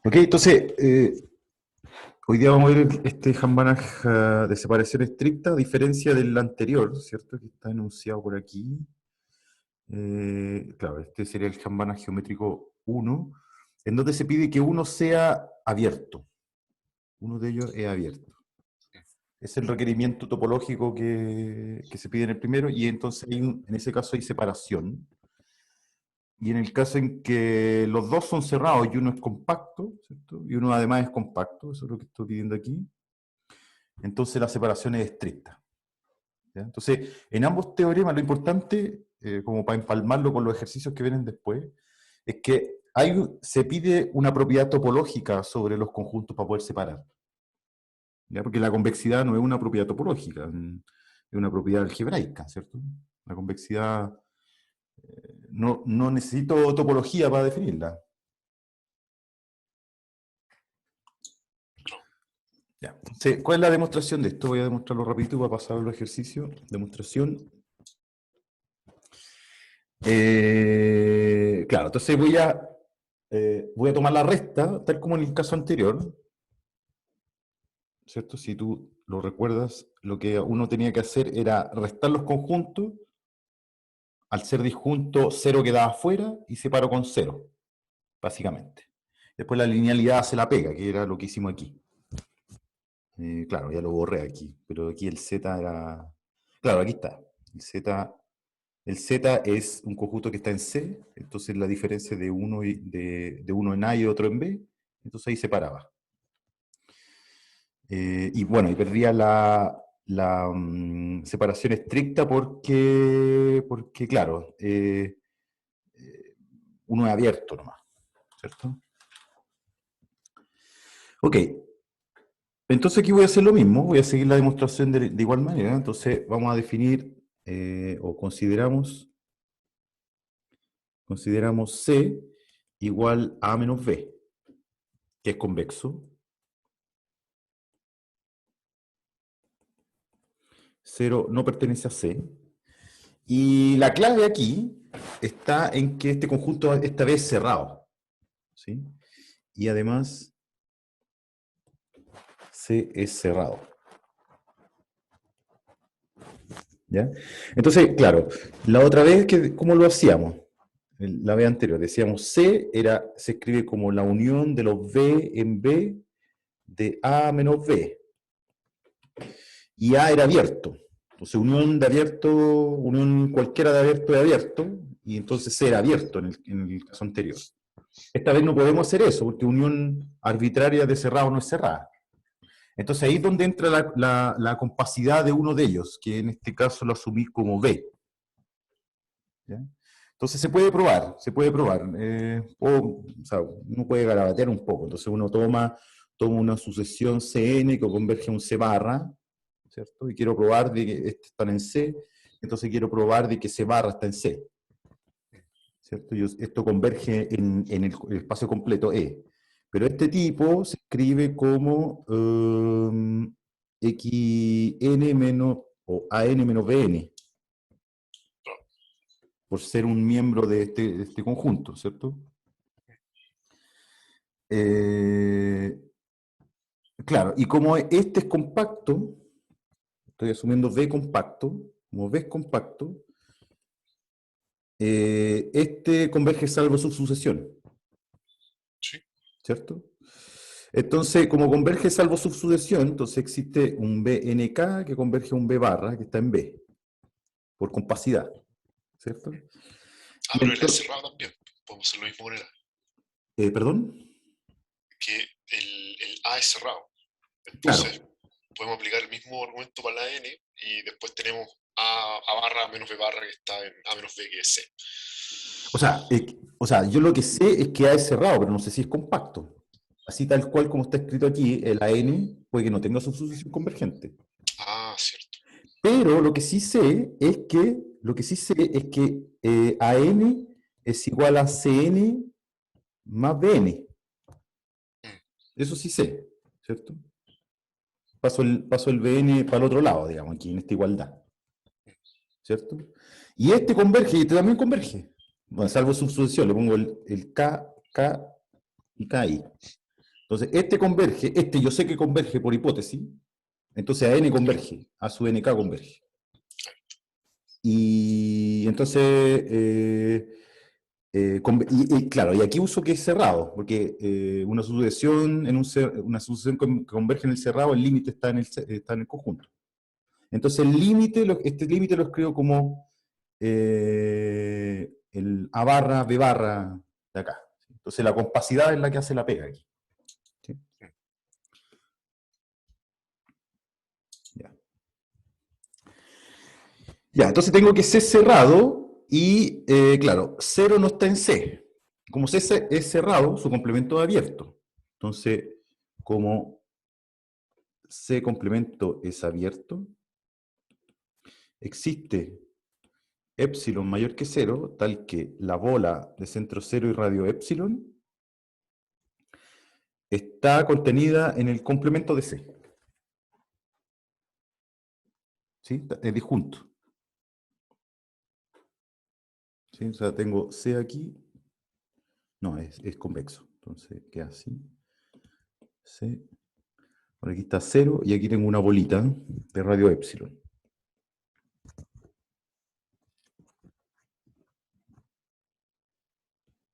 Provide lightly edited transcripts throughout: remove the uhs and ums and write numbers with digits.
Ok, entonces, hoy día vamos a ver este Hambanaj de separación estricta, a diferencia del anterior, ¿cierto? Que está enunciado por aquí. Claro, este sería el Hambanaj geométrico 1, en donde se pide que uno sea abierto. Uno de ellos es abierto. Es el requerimiento topológico que se pide en el primero, y entonces en ese caso hay separación. Y en el caso en que los dos son cerrados y uno es compacto, ¿cierto? Y uno además es compacto, eso es lo que estoy pidiendo aquí, entonces la separación es estricta. ¿Ya? Entonces, en ambos teoremas lo importante, como para empalmarlo con los ejercicios que vienen después, es que se pide una propiedad topológica sobre los conjuntos para poder separar. ¿Ya? Porque la convexidad no es una propiedad topológica, es una propiedad algebraica, ¿cierto? La convexidad no necesito topología para definirla. Ya. Entonces, ¿cuál es la demostración de esto? Voy a demostrarlo rapidito para pasar al ejercicio. Demostración. Claro, entonces voy a tomar la resta, tal como en el caso anterior, ¿cierto? Si tú lo recuerdas, lo que uno tenía que hacer era restar los conjuntos. Al ser disjunto, 0 quedaba fuera y separo con 0, básicamente. Después la linealidad se la pega, que era lo que hicimos aquí. Claro, ya lo borré aquí, pero aquí el Z era... Claro, aquí está. El Z es un conjunto que está en C, entonces la diferencia de uno en A y otro en B, entonces ahí separaba. Y bueno, y perdía la separación estricta porque claro, uno es abierto nomás, ¿cierto? Ok, entonces aquí voy a hacer lo mismo, voy a seguir la demostración de igual manera. Entonces vamos a definir, o consideramos C igual a menos B, que es convexo. 0 no pertenece a C. Y la clave aquí está en que este conjunto esta vez es cerrado, ¿sí? Y además C es cerrado. ¿Ya? Entonces, claro, la otra vez, ¿cómo lo hacíamos? La vez anterior, decíamos C se escribe como la unión de los B en B de A menos B. Y A era abierto. Entonces, unión cualquiera de abierto es abierto, y entonces C era abierto en el caso anterior. Esta vez no podemos hacer eso, porque unión arbitraria de cerrado no es cerrada. Entonces ahí es donde entra la compacidad de uno de ellos, que en este caso lo asumí como B. ¿Ya? Entonces se puede probar, se puede probar. O sea, uno puede garabatear un poco. Entonces uno toma una sucesión Cn que converge a un C barra, ¿cierto? Y quiero probar de que estos están en C, entonces quiero probar de que C barra está en C, ¿cierto? Y esto converge en el espacio completo E. Pero este tipo se escribe como xn menos, o an menos bn, por ser un miembro de este conjunto, ¿cierto? Claro, y como este es compacto, estoy asumiendo V compacto, como V es compacto, este converge salvo su sucesión, Sí. ¿cierto? Entonces, como converge salvo subsucesión, entonces existe un BNK que converge a un B barra que está en B, por compacidad, ¿cierto? Ah, Y pero él es entonces, cerrado también. Podemos hacer lo mismo con él. ¿perdón? Que el A es cerrado. Claro. Entonces, podemos aplicar el mismo argumento para la N y después tenemos A barra menos B barra que está en A menos B, que es C. O sea, yo lo que sé es que A es cerrado, pero no sé si es compacto. Así tal cual como está escrito aquí, el AN puede que no tenga subsucesión convergente. Ah, cierto. Pero lo que sí sé es que AN es igual a CN más BN. Mm. Eso sí sé, ¿cierto? Paso el BN para el otro lado, digamos, aquí en esta igualdad, ¿cierto? Y este converge y este también converge. Bueno, salvo subsucesión, le pongo el K, K y K ahí. Entonces, este converge, este yo sé que converge por hipótesis, entonces a n converge, a su nk converge. Y entonces, claro, y aquí uso que es cerrado, porque una sucesión, una sucesión que converge en el cerrado, el límite está está en el conjunto. Entonces el límite, este límite lo escribo como el A barra, B barra de acá. Entonces la compacidad es la que hace la pega aquí. ¿Sí? Ya. Ya, entonces tengo que C cerrado y, claro, 0 no está en C. Como C es cerrado, su complemento es abierto. Entonces, como C complemento es abierto, existe epsilon mayor que 0, tal que la bola de centro 0 y radio epsilon está contenida en el complemento de C. ¿Sí? Es disjunto. ¿Sí? O sea, tengo C aquí. No, es convexo. Entonces queda así. C. Por aquí está 0 y aquí tengo una bolita de radio epsilon.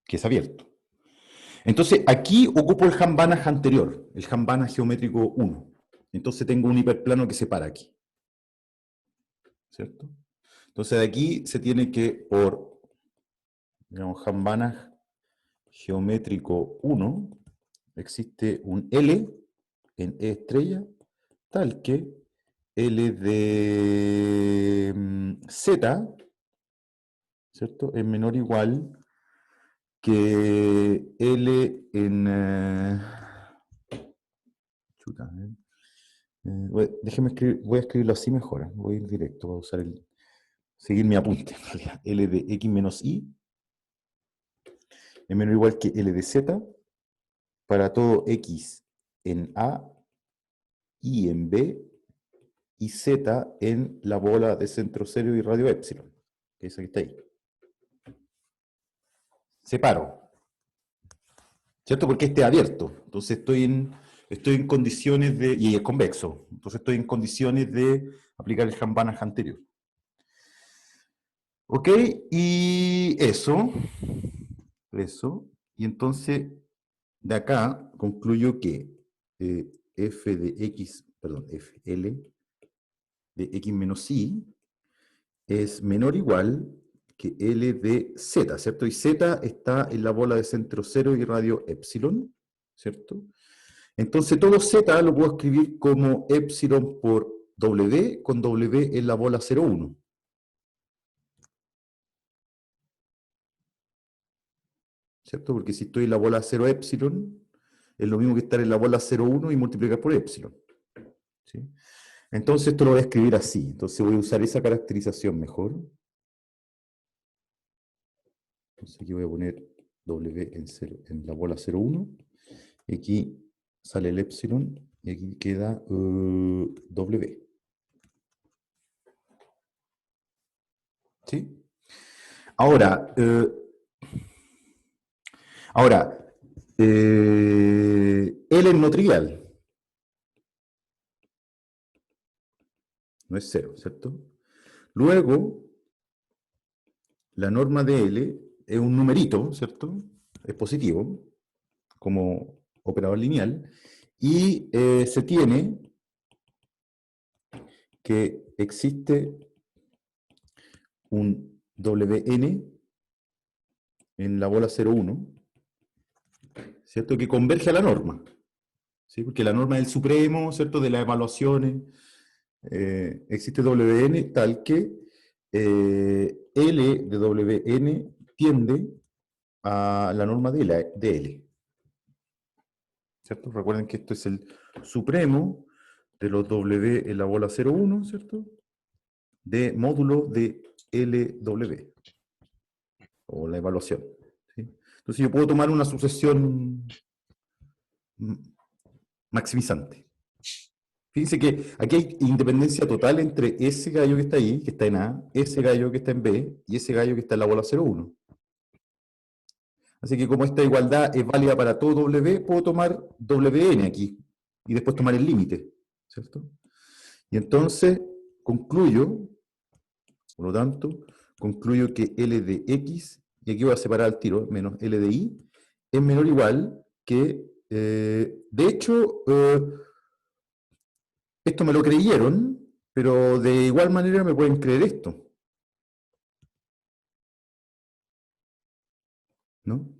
Que es abierto. Entonces aquí ocupo el Ham-Banach anterior, el Ham-Banach geométrico 1. Entonces tengo un hiperplano que se para aquí. ¿Cierto? Entonces de aquí se tiene que, por, digamos, Ham-Banach geométrico 1, existe un L en E estrella, tal que L de Z, ¿cierto?, es menor o igual que L en... chuta, déjeme escribir, voy a escribirlo así mejor, voy a ir directo, voy a usar seguir mi apunte. L de X menos Y es menor o igual que L de Z para todo X en A, Y en B y Z en la bola de centro cero y radio epsilon, que es esa que está ahí. Separo, ¿cierto? Porque este es abierto, entonces estoy en condiciones de, y es convexo, entonces estoy en condiciones de aplicar el Ham-Banach anterior. ¿Ok? Y eso, y entonces de acá concluyo que f de x, perdón, fl de x menos y es menor o igual que L de Z, ¿cierto? Y Z está en la bola de centro 0 y radio epsilon, ¿cierto? Entonces todo Z lo puedo escribir como epsilon por W, con W en la bola 0,1. ¿Cierto? Porque si estoy en la bola 0 epsilon, es lo mismo que estar en la bola 0,1 y multiplicar por epsilon. ¿Sí? Entonces esto lo voy a escribir así. Entonces voy a usar esa caracterización mejor. Entonces aquí voy a poner W en la bola 0,1. Y aquí sale el epsilon. Y aquí queda W. ¿Sí? Ahora, L es no trivial. No es 0, ¿cierto? Luego, la norma de L es un numerito, ¿cierto? Es positivo, como operador lineal, y se tiene que existe un Wn en la bola 0,1, ¿cierto? Que converge a la norma, ¿sí? Porque la norma es el supremo, ¿cierto? De las evaluaciones. Existe Wn tal que L de Wn tiende a la norma de L. ¿Cierto? Recuerden que esto es el supremo de los W en la bola 0,1, ¿cierto? De módulo de LW, o la evaluación. ¿Sí? Entonces yo puedo tomar una sucesión maximizante. Fíjense que aquí hay independencia total entre ese gallo que está ahí, que está en A, ese gallo que está en B, y ese gallo que está en la bola 0,1. Así que como esta igualdad es válida para todo W, puedo tomar Wn aquí y después tomar el límite, ¿cierto? Y entonces concluyo, por lo tanto, concluyo que L de X, y aquí voy a separar al tiro, menos L de Y, es menor o igual que, de hecho, esto me lo creyeron, pero de igual manera me pueden creer esto, ¿no?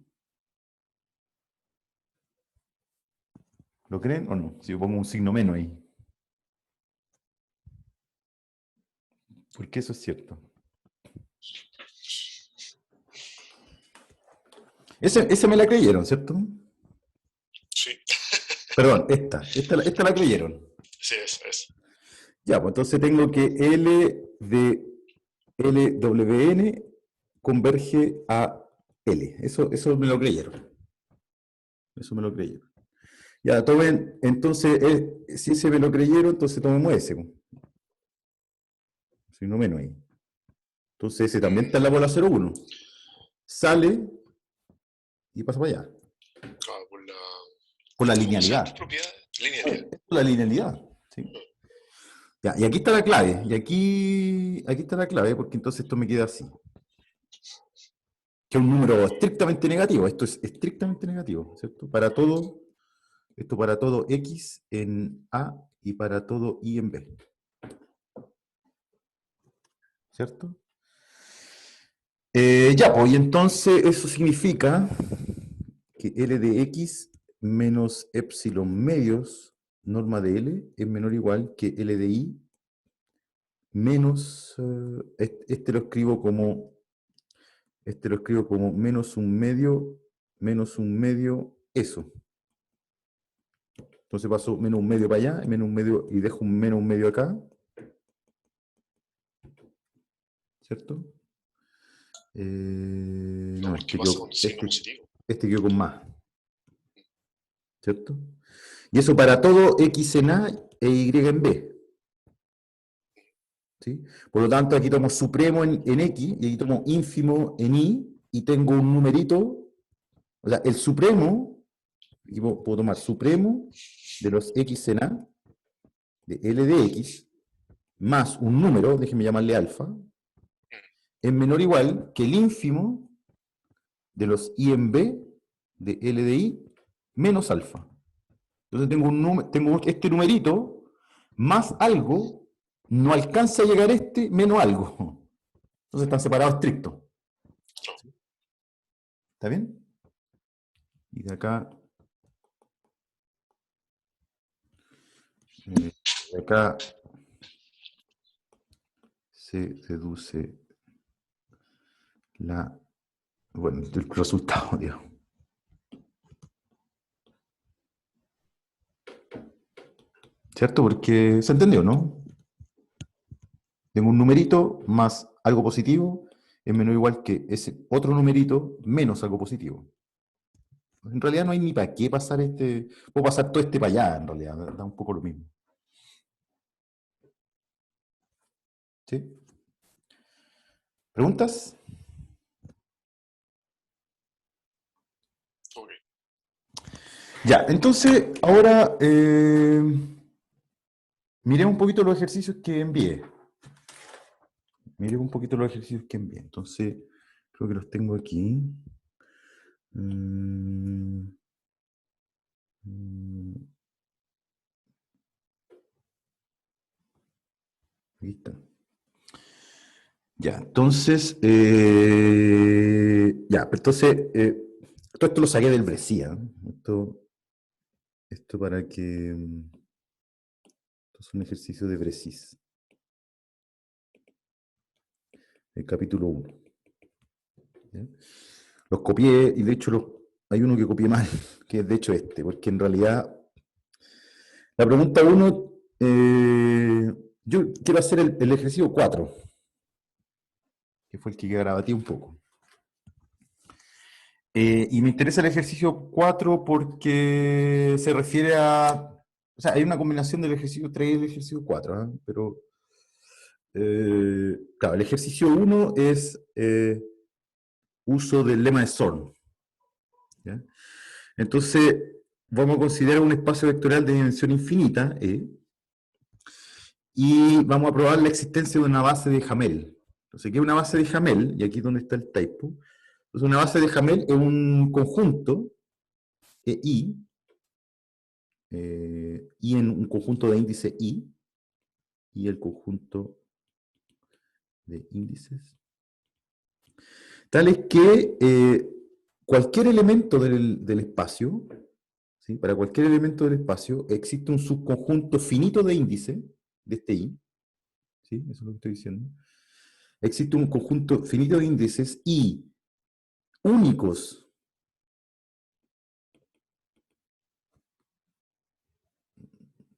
¿Lo creen o no? Si yo pongo un signo menos ahí. Porque eso es cierto. Ese me la creyeron, ¿cierto? Sí, Perdón, esta la creyeron. sí, es. Ya, pues entonces tengo que L de LWN converge a L. Eso me lo creyeron. Eso me lo creyeron. Ya, tomen, entonces, si ese me lo creyeron, entonces tomemos ese. Si no menos ahí. Entonces ese también está en la bola 0,1. Sale y pasa para allá. Claro, Por la ¿cómo se llaman linealidad. estas propiedades? Linealidad. Por la linealidad. ¿Sí? Ya, y aquí está la clave. Y aquí está la clave, porque entonces esto me queda así. Que es un número estrictamente negativo. Esto es estrictamente negativo, ¿cierto? Para todo, esto para todo X en A y para todo Y en B. ¿Cierto? Ya, pues, y entonces eso significa que L de X menos epsilon medios, norma de L, es menor o igual que L de Y menos, este lo escribo como menos un medio, eso. Entonces paso menos un medio para allá, menos un medio, y dejo un menos un medio acá. ¿Cierto? No, ¿Qué pasa con signo positivo? este quedó con más. ¿Cierto? Y eso para todo X en A e Y en B. ¿Sí? Por lo tanto, aquí tomo supremo en X y aquí tomo ínfimo en Y y tengo un numerito, o sea, el supremo, aquí puedo tomar supremo de los X en A, de L de X, más un número, déjenme llamarle alfa, es menor o igual que el ínfimo de los I en B de L de I menos alfa. Entonces tengo este numerito más algo, no alcanza a llegar este menos algo. Entonces están separados estrictos. ¿Está bien? Y de acá se deduce el resultado, digamos. ¿Cierto? Porque se entendió, ¿no? Tengo un numerito más algo positivo, es menor o igual que ese otro numerito menos algo positivo. En realidad no hay ni para qué pasar puedo pasar todo este para allá, en realidad, da un poco lo mismo. ¿Sí? ¿Preguntas? Ok. Ya, entonces, ahora miremos un poquito los ejercicios que envié. Miremos un poquito los ejercicios que envié. Entonces, creo que los tengo aquí. Ahí está. Ya, entonces, todo esto lo saqué del Brescia. Esto para que... Esto es un ejercicio de Brecis. El capítulo 1. ¿Ya? Los copié, y de hecho hay uno que copié mal, que es de hecho este, porque en realidad la pregunta 1, yo quiero hacer el ejercicio 4, que fue el que grabatí un poco. Y me interesa el ejercicio 4 porque se refiere a... O sea, hay una combinación del ejercicio 3 y el ejercicio 4, ¿eh? Pero, claro, el ejercicio 1 es uso del lema de Zorn. ¿ya? Entonces, vamos a considerar un espacio vectorial de dimensión infinita, y vamos a probar la existencia de una base de Hamel. Entonces, ¿qué es una base de Hamel? Y aquí es donde está el typo. Entonces, una base de Hamel es un conjunto, I en un conjunto de índice y el conjunto de índices, tales que cualquier elemento del espacio, ¿sí? Para cualquier elemento del espacio existe un subconjunto finito de índice de este I, ¿sí? Eso es lo que estoy diciendo. Existe un conjunto finito de índices y únicos.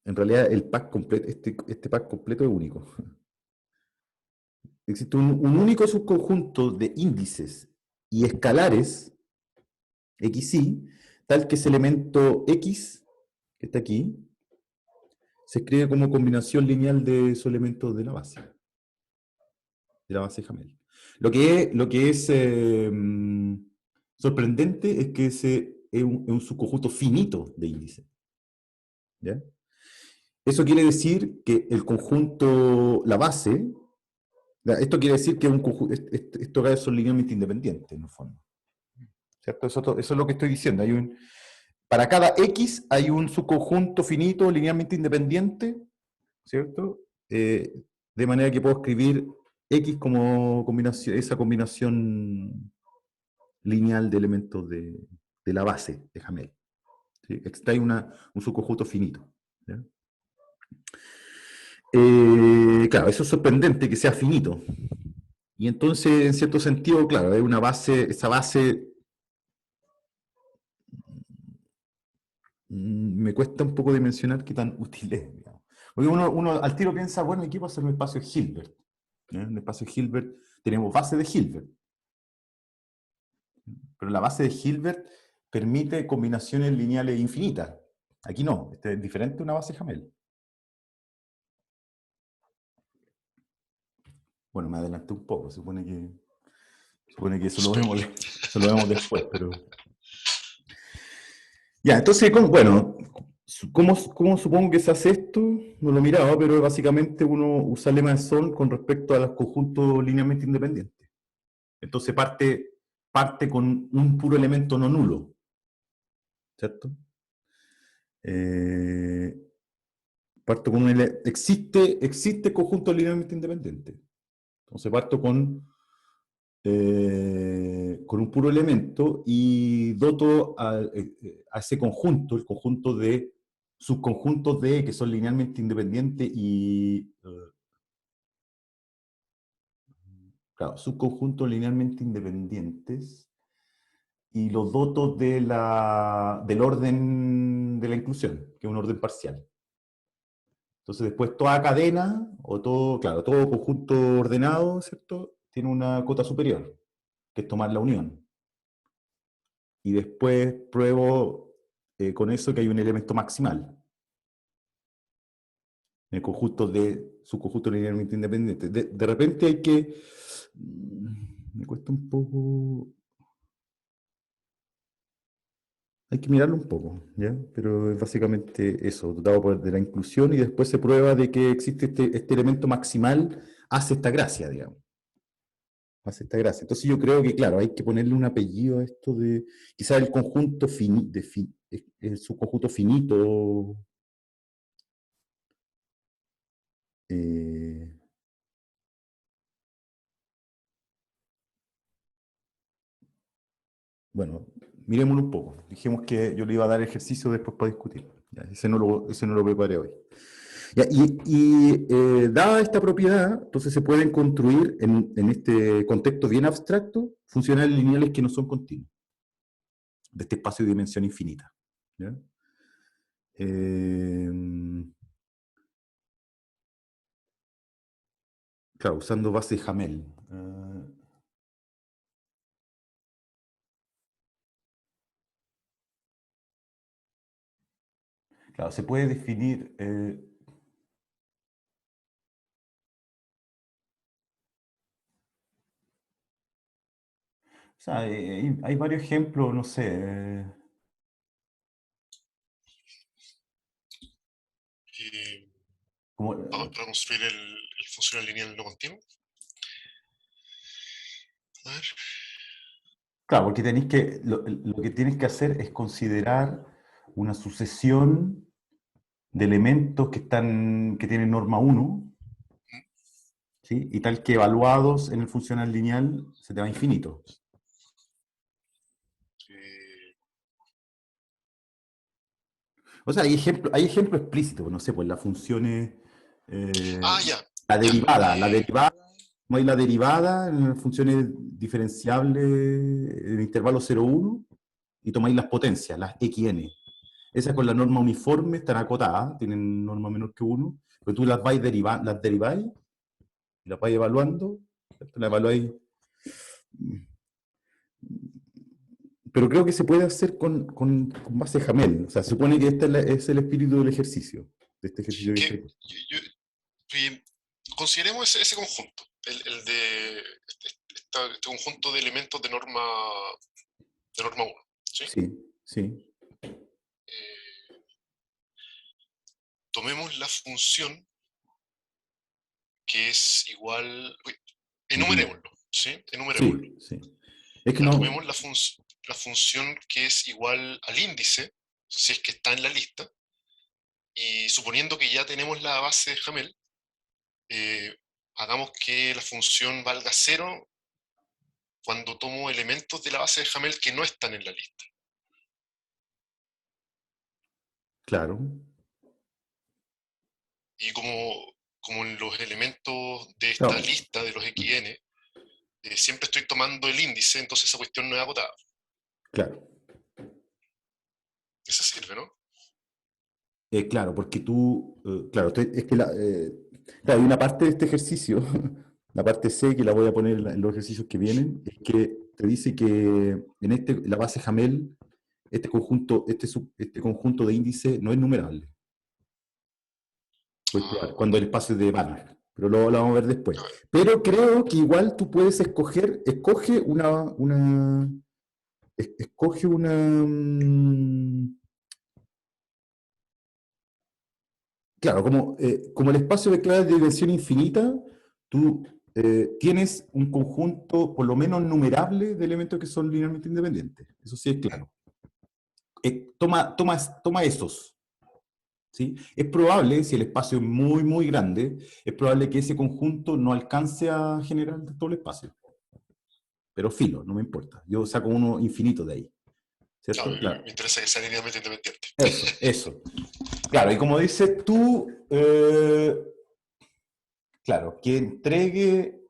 En realidad, el pack completo, este pack completo es único. Existe un único subconjunto de índices y escalares, xy, tal que ese elemento x, que está aquí, se escribe como combinación lineal de esos elementos de la base Hamel. Lo que es sorprendente es que ese es un subconjunto finito de índices. ¿Ya? Eso quiere decir que el conjunto, la base, esto quiere decir que estos gatos son linealmente independientes, en el fondo. ¿Cierto? Eso es lo que estoy diciendo. Para cada X hay un subconjunto finito linealmente independiente, ¿cierto? De manera que puedo escribir X como combinación, esa combinación lineal de elementos de la base de Hamel. ¿Sí? Extrae un subconjunto finito. ¿Ya? Claro, eso es sorprendente que sea finito. Y entonces, en cierto sentido, claro, hay una base, esa base me cuesta un poco dimensionar qué tan útil es, digamos. Porque uno al tiro piensa, bueno, ¿y qué pasa en el espacio Hilbert? En el espacio Hilbert tenemos base de Hilbert, pero la base de Hilbert permite combinaciones lineales infinitas. Aquí no, este es diferente a una base Hamel. Bueno, me adelanté un poco, supone que eso lo vemos después, pero... Ya, entonces, bueno, ¿cómo supongo que se hace esto? No lo he mirado, pero básicamente uno usa el lema de Sol con respecto a los conjuntos linealmente independientes. Entonces parte con un puro elemento no nulo, ¿cierto? Eh, parto con existe conjunto linealmente independiente. Entonces parto con un puro elemento y doto a ese conjunto, el conjunto de subconjuntos de que son linealmente independientes y claro, subconjuntos linealmente independientes y los dotos del orden de la inclusión, que es un orden parcial. Entonces después toda cadena, o todo, claro, todo conjunto ordenado, ¿cierto? Tiene una cota superior, que es tomar la unión. Y después pruebo con eso que hay un elemento maximal en el conjunto de subconjuntos linealmente independientes. De repente hay que... Me cuesta un poco... Hay que mirarlo un poco, ¿ya? Pero es básicamente eso, dotado de la inclusión y después se prueba de que existe este elemento maximal, hace esta gracia, digamos. Hace esta gracia. Entonces yo creo que, claro, hay que ponerle un apellido a esto de, quizás el conjunto el subconjunto finito, eh, bueno, mirémoslo un poco. Dijimos que yo le iba a dar ejercicio después para discutir. Ya, ese no lo preparé hoy. Ya, dada esta propiedad, entonces se pueden construir en este contexto bien abstracto funcionales lineales que no son continuos, de este espacio de dimensión infinita. ¿Ya? Claro, usando base Hamel. Claro, se puede definir... sea, hay varios ejemplos, no sé. Eh, Como, para construir el funcional lineal no continuo. A ver. claro, porque lo que tienes que hacer es considerar una sucesión de elementos que tienen norma uno, ¿sí? Y tal que evaluados en el funcional lineal se te va a infinito. Eh, O sea, hay ejemplos explícitos, no sé, pues las funciones, eh, ya, la ya. derivada, como hay la derivada en las funciones diferenciables en intervalo 0,1 y tomáis las potencias, las xn. Esas con la norma uniforme están acotadas, tienen norma menor que 1, pero tú las deriváis, las vais evaluando, ¿cierto? Las evaluáis. Pero creo que se puede hacer con base Hamel. O sea, se supone que este es el espíritu del ejercicio, de este ejercicio que Que estoy. y consideremos ese conjunto, el de este conjunto de elementos de norma 1. ¿Sí? Sí, sí. Eh, tomemos la función que es igual. Uy, Ujú. enumerémoslo. ¿Sí? Enumerémoslo. Sí, sí. Es que Ya no. tomemos la función que es igual al índice, si es que está en la lista, y suponiendo que ya tenemos la base de Hamel, eh, hagamos que la función valga 0 cuando tomo elementos de la base de Hamel que no están en la lista. Claro. Y como en los elementos de esta Claro. lista de los xn, siempre estoy tomando el índice, entonces esa cuestión no es agotada. Claro. Esa sirve, ¿no? Claro, porque tú. Claro, es que claro, hay una parte de este ejercicio, la parte C, que la voy a poner en los ejercicios que vienen, es que te dice que la base Hamel, este conjunto de índices no es numerable. Puedes probar, Ah, cuando el espacio es de Banach, pero lo vamos a ver después. a ver. Pero creo que igual tú puedes escoge una, claro, como el espacio vectorial es de dimensión infinita, tú tienes un conjunto por lo menos numerable de elementos que son linealmente independientes. Eso sí es claro. Toma esos, ¿sí? Es probable, si el espacio es muy, muy grande, es probable que ese conjunto no alcance a generar todo el espacio. Pero filo, no me importa. Yo saco uno infinito de ahí, Claro, ¿cierto? Claro. me interesa que sea linealmente independiente. Eso. Claro, y como dices tú, claro, que entregue,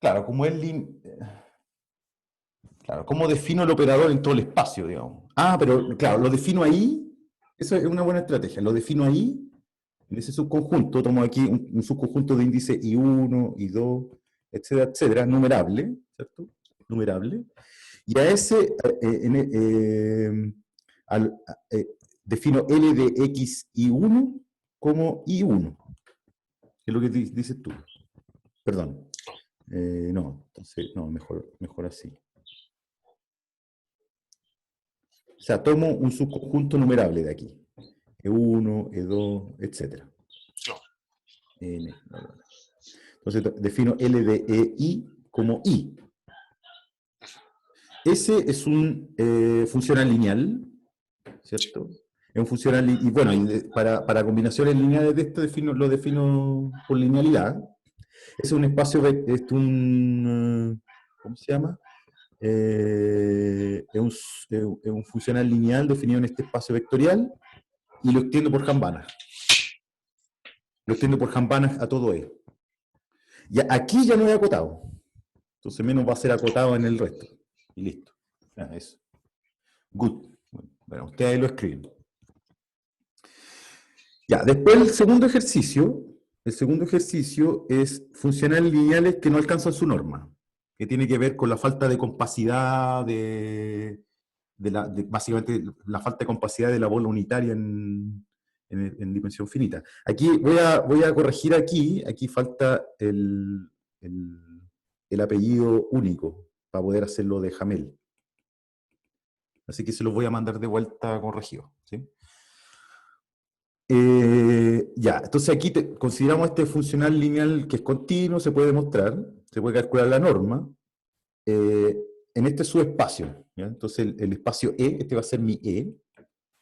claro, claro, ¿cómo defino el operador en todo el espacio, digamos? Ah, pero claro, lo defino ahí, eso es una buena estrategia, lo defino ahí, en ese subconjunto, tomo aquí un subconjunto de índice I1, I2, etcétera, etcétera, numerable, ¿cierto? Numerable. Y a ese, al- eh, defino L de X I1 como I1, que es lo que dices tú. Perdón. No, entonces, no, mejor así. O sea, tomo un subconjunto numerable de aquí. E1, E2, etcétera. Claro, N, bla, bla, bla. Entonces defino L de EI como I. Ese es un funcional lineal, sí. ¿cierto? Es un funcional, y bueno, para combinaciones lineales de esto lo defino por linealidad. Es un espacio, ¿cómo se llama? Es un funcional lineal definido en este espacio vectorial y lo extiendo por Hambana. Lo extiendo por Hambana a todo E. Y aquí ya no he acotado. Entonces menos va a ser Claro. acotado en el resto. Y listo. Eso. Good. Bueno, ustedes ahí lo escriben. Ya, después el segundo ejercicio es funcionales lineales que no alcanzan su norma, que tiene que ver con la falta de compacidad básicamente la falta de compacidad de la bola unitaria en dimensión finita. Aquí voy a corregir aquí falta el el apellido único para poder hacerlo de Jamel. Así que se los voy a mandar de vuelta corregido. ¿Sí? Ya, entonces aquí consideramos este funcional lineal que es continuo, se puede demostrar, se puede calcular la norma, en este subespacio. ¿Ya? Entonces el espacio E, este va a ser mi E,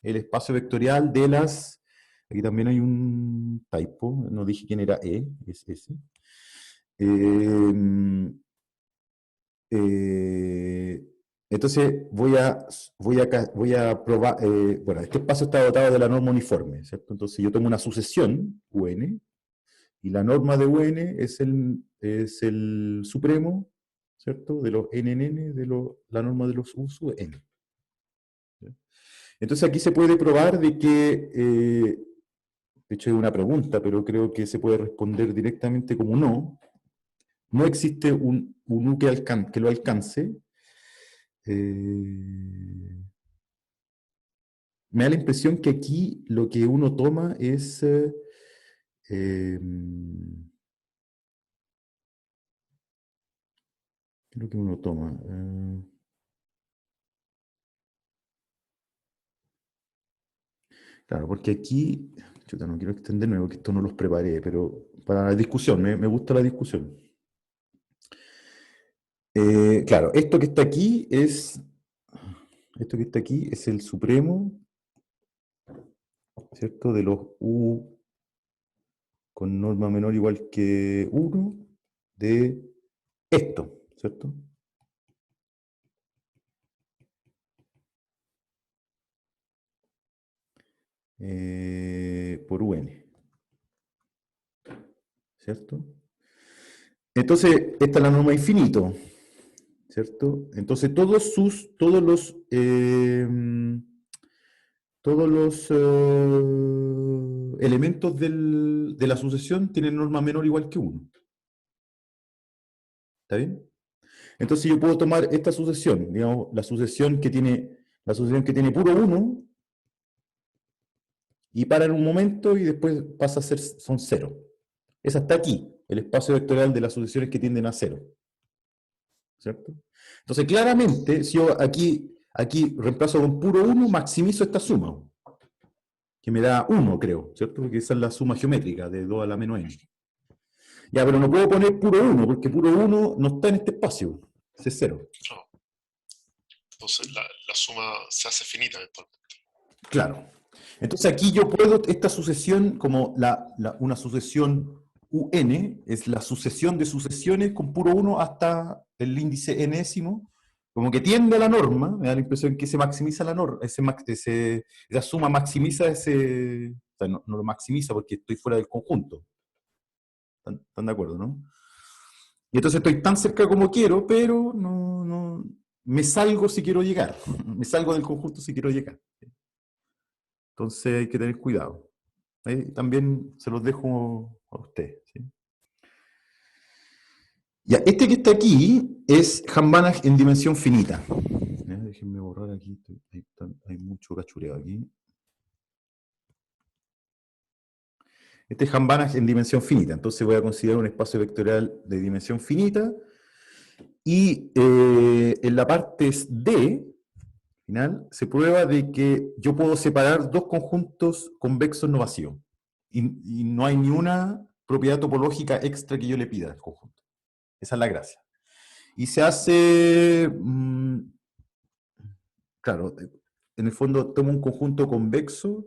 el espacio vectorial de las... Aquí también hay un typo, no dije quién era E, es ese. Eh, entonces voy a probar, bueno, este espacio está dotado de la norma uniforme, ¿cierto? Entonces yo tomo una sucesión, UN, y la norma de UN es el supremo, ¿cierto? De los NN, la norma de los U sub N. ¿Ya? Entonces aquí se puede probar de que, de hecho es una pregunta, pero creo que se puede responder directamente como no. No existe un U que lo alcance. Me da la impresión que aquí lo que uno toma es... ¿qué es lo que uno toma? Claro, porque aquí... Chuta, no quiero extenderme porque esto no los preparé, pero para la discusión, me gusta la discusión. Claro, esto que está aquí es... Esto que está aquí es el supremo, ¿cierto? De los U con norma menor o igual que 1 de esto, ¿cierto? Por UN, ¿cierto? Entonces, esta es la norma infinito, ¿cierto? Entonces, todos los elementos de la sucesión tienen norma menor o igual que 1. ¿Está bien? Entonces yo puedo tomar esta sucesión, digamos, la sucesión que tiene puro 1, y para en un momento y después pasa a ser, son 0. Esa está aquí, el espacio vectorial de las sucesiones que tienden a 0. ¿Cierto? Entonces, claramente, si yo aquí reemplazo con puro 1, maximizo esta suma, que me da 1, creo, ¿cierto? Porque esa es la suma geométrica de 2 a la menos n. Ya, pero no puedo poner puro 1, porque puro 1 no está en este espacio, es 0. Claro. Entonces la suma se hace finita eventualmente. Claro. Entonces aquí yo puedo, esta sucesión, como una sucesión UN, es la sucesión de sucesiones con puro 1 hasta el índice enésimo, como que tiende a la norma, me da la impresión que se maximiza la norma, esa suma maximiza ese, o sea, no lo maximiza porque estoy fuera del conjunto. ¿Están de acuerdo, no? Y entonces estoy tan cerca como quiero, pero no me salgo si quiero llegar, me salgo del conjunto si quiero llegar. Entonces hay que tener cuidado. También se los dejo a usted. ¿Sí? Ya, este que está aquí es Hambanach en dimensión finita. Déjenme borrar aquí, hay mucho cachureo aquí. Este es Hambanach en dimensión finita, entonces voy a considerar un espacio vectorial de dimensión finita, y en la parte D, final, se prueba de que yo puedo separar dos conjuntos convexos no vacíos, y no hay ni una propiedad topológica extra que yo le pida al conjunto. Esa es la gracia. Y se hace, claro, en el fondo tomo un conjunto convexo,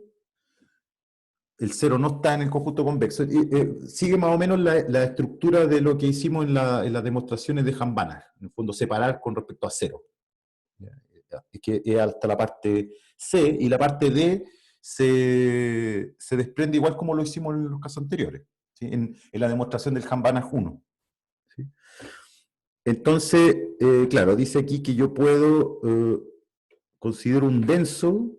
el cero no está en el conjunto convexo, sigue más o menos la estructura de lo que hicimos en las demostraciones de Hambanach, en el fondo separar con respecto a cero. Es que es hasta la parte C, y la parte D se desprende igual como lo hicimos en los casos anteriores, ¿sí? En la demostración del Hambanach 1. ¿Sí? Entonces, claro, dice aquí que yo puedo considero un denso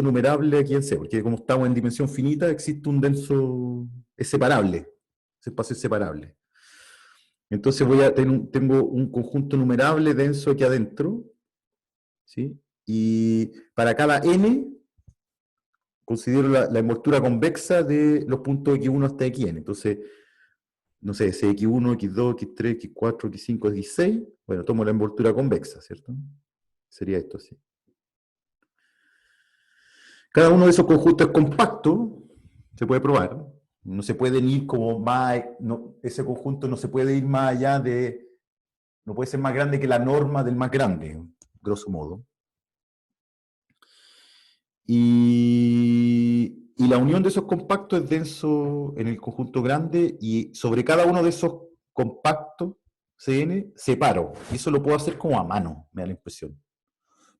numerable aquí en C, porque como estamos en dimensión finita, existe un denso, es separable, ese espacio es separable. Entonces tengo un conjunto numerable denso aquí adentro, ¿sí? Y para cada n, considero la envoltura convexa de los puntos x1 hasta xn. Entonces, no sé, X1, X2, X3, X4, X5, X6, bueno, tomo la envoltura convexa, ¿cierto? Sería esto así. Cada uno de esos conjuntos es compacto, se puede probar. No se pueden ir como más, no, ese conjunto no se puede ir más allá de, no puede ser más grande que la norma del más grande, grosso modo. Y la unión de esos compactos es denso en el conjunto grande y sobre cada uno de esos compactos CN separo. Y eso lo puedo hacer como a mano, me da la impresión.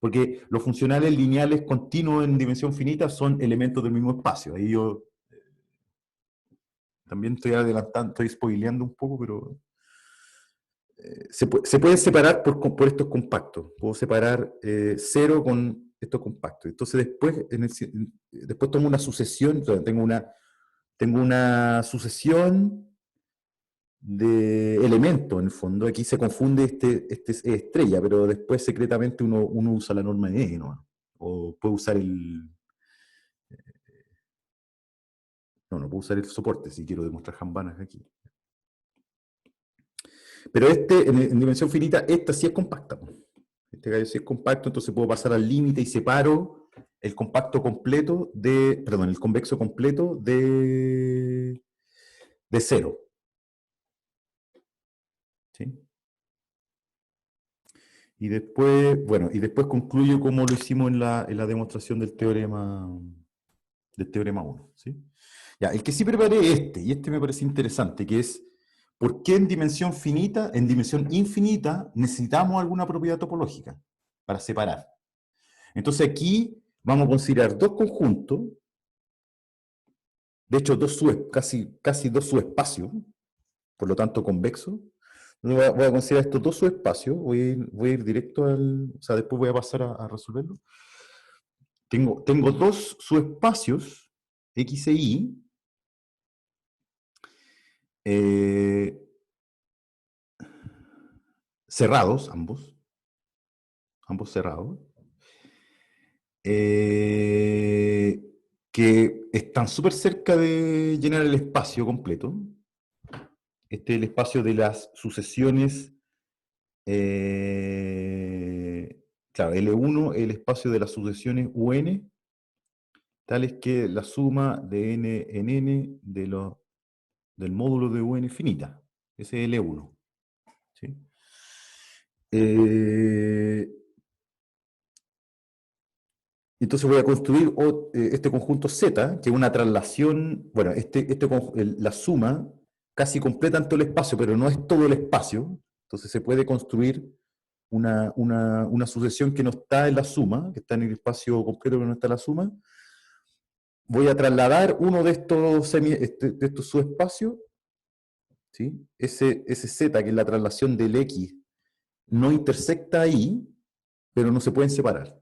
Porque los funcionales lineales continuos en dimensión finita son elementos del mismo espacio. Ahí yo también estoy adelantando, estoy spoileando un poco, pero se pueden separar por estos compactos. Puedo separar 0 con estos compactos. Entonces después, después tomo una sucesión, o sea, tengo una sucesión de elementos en el fondo. Aquí se confunde este es estrella, pero después secretamente uno usa la norma de E, ¿no? O puede usar no puedo usar el soporte si quiero demostrar jambanas aquí. Pero en dimensión finita, esta sí es compacta. Este gallo sí es compacto, entonces puedo pasar al límite y separo el compacto completo perdón, el convexo completo de 0. ¿Sí? Y después, bueno, y después concluyo como lo hicimos en la demostración del teorema 1. ¿Sí? Ya, el que sí preparé y este me parece interesante, que es ¿por qué en dimensión finita, en dimensión infinita, necesitamos alguna propiedad topológica para separar? Entonces aquí vamos a considerar dos conjuntos, de hecho casi dos subespacios, por lo tanto convexos. Voy a considerar estos dos subespacios, voy a ir directo o sea, después voy a pasar a resolverlo. Tengo dos subespacios, X e Y, cerrados, ambos cerrados, que están súper cerca de llenar el espacio completo. Este es el espacio de las sucesiones, claro, L1 es el espacio de las sucesiones UN, tales que la suma de n en n del módulo de UN es finita. Ese es L1. ¿Sí? Entonces voy a construir este conjunto Z, que es una traslación, bueno, la suma casi completa en todo el espacio, pero no es todo el espacio. Entonces se puede construir una sucesión que no está en la suma, que está en el espacio completo pero no está en la suma. Voy a trasladar uno de estos subespacios, ¿sí? Ese Z, que es la traslación del X, no intersecta ahí, pero no se pueden separar.